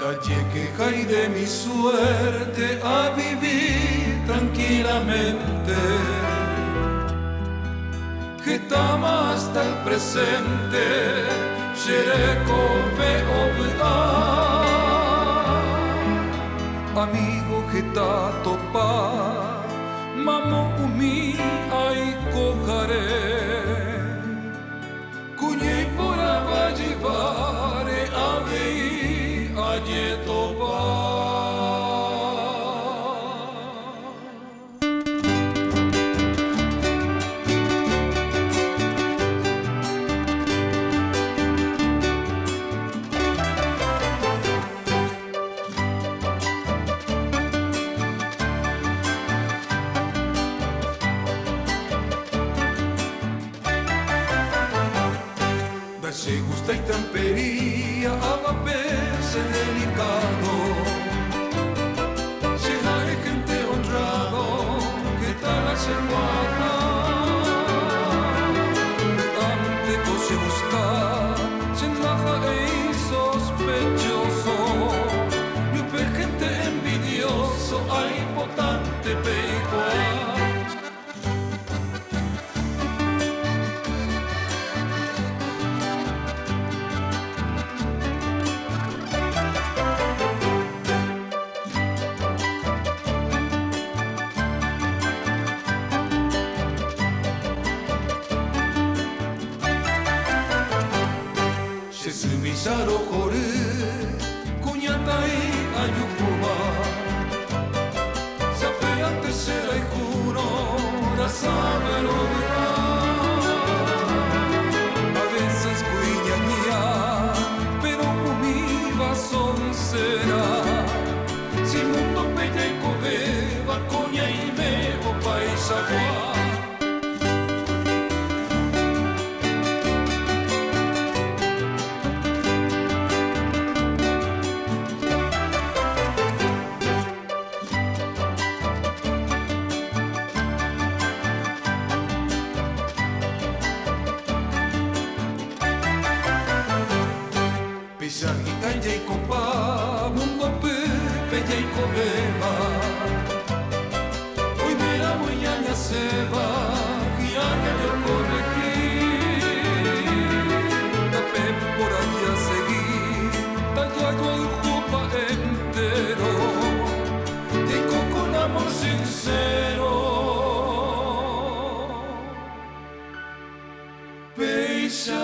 Talle queja y de mi suerte a vivir tranquilamente. Que tama hasta el presente, Xereko veo amigo que ta topa, mamo umi ai cojaré. Cuñei por avallivare avei aye topa. Se gusta y tempería, agapese delicado. Se hay gente honrado, que tal hacer guarda. Ante todo se gusta, se enlaja e sospechoso. Y gente envidioso, hay potente peicoa. Saro kore kuñatai ayukuba sape antes era y juro la sabero a veces cuiñaña pero univa son será si mundo peña y cobeba coña y mego paisagua. Pisagita y copa, mundo pepe y cobeba. Hoy me la muñaña se va, y aña yo corregí. Tapé por allí a seguir, tallado el jupa entero. Digo con amor sincero. Peixa